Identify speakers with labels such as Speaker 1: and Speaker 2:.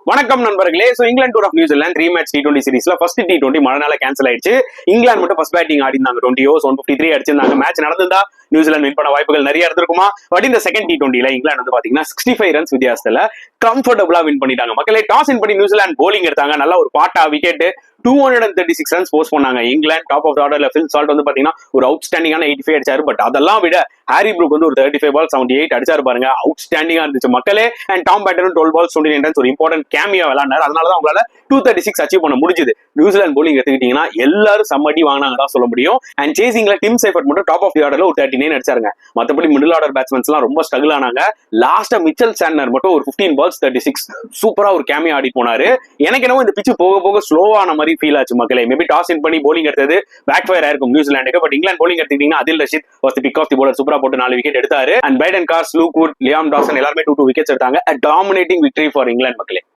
Speaker 1: வணக்கம் நண்பர்களே. So England tour of New Zealand 3 match T20 சீரிஸ்ல ஃபர்ஸ்ட் T20 மழைனால கேன்சல் ஆயிடுச்சு. இங்கிலாந்து மட்டும் ஃபர்ஸ்ட் பேட்டிங் ஆடினாங்க. 20 ஓவர்ஸ் 153 அடிச்சிருந்தாங்க. மேட்ச் நடந்திருந்தா நியூசிலாந்து வின் பண்ண வாய்ப்புகள் நிறைய இருந்திருக்குமா? பட் இந்த செகண்ட் T20ல இங்கிலாந்து வந்து பாத்தீங்கன்னா 65 ரன்ஸ் வித்தியாசத்துல கம்ஃபர்டபுளா வின் பண்ணிட்டாங்க. மக்களே, டாஸ் வின் பண்ணி நியூசிலாந்து போலிங் எடுத்தாங்க. நல்ல ஒரு பாட்டா விக்கெட் 236 ரன்ஸ் போஸ்ட் பண்ணாங்க. இங்கிலாந்து டாப் ஆஃப் த ஆர்டர்ல ஃபில் சால்ட் வந்து பாத்தீங்கன்னா ஒரு அவுட்ஸ்டாண்டிங்கான 85 அடிச்சாரு. பட் அதெல்லாம் விட ஹாரி ப்ரூக் வந்து ஒரு 35 பால் 78 அடிச்சாரு பாருங்க. அவுட்ஸ்டாண்டிங்கா இருந்துச்சு மக்களே. அண்ட் டாம் பேட்டரும் 12 பால் 29 ரன்ஸ் ஒரு இம்பார்ட்டன்ட் கேமியா விளையாண்டாரு. அதனாலதான் அவங்களால 236 அச்சீவ் பண்ண முடிஞ்சது. நியூசிலாந்து போலிங் எடுத்துக்கிட்டீங்கன்னா எல்லாரும் சம்மடி வாங்கினாங்க தான் சொல்ல முடியும். அண்ட் சேசிங்ல டிம் சைஃபர்ட் மட்டும் டாப் ஆஃப் தி ஆர்டர்ல ஒரு 39 அடிச்சாருங்க. மத்தபடி மிடில் ஆர்டர் பேட்ஸ்மேன்ஸ் எல்லாம் ரொம்ப ஸ்ட்ரகிள் ஆனாங்க. லாஸ்டா மிச்சல் சாண்டனர் மட்டும் ஒரு 15 பால்ஸ் 36 சூப்பரா ஒரு கேமியா ஆடி போனாரு. எனக்கு என்னவோ இந்த பிச்சு போக போக ஸ்லோவான மாதிரி ஃபீல் ஆச்சு மக்களே. மேபி டாஸ் வின் பண்ணி போலிங் எடுத்தது பேக் ஃபயர் ஆயிருக்கும் நியூசிலாந்துக்கு. பட் இங்கிலாந்து போலிங் எடுத்துக்கிட்டீங்கன்னா அதில் Rashid was the pick of the bowler. சூப்பரா போட்டு 4 விக்கெட் எடுத்தாரு. And Brydon Carse, Luke Wood, Liam Dawson எல்லாருமே 2 விக்கெட்ஸ் எடுத்தாங்க. A dominating victory for England மக்களே.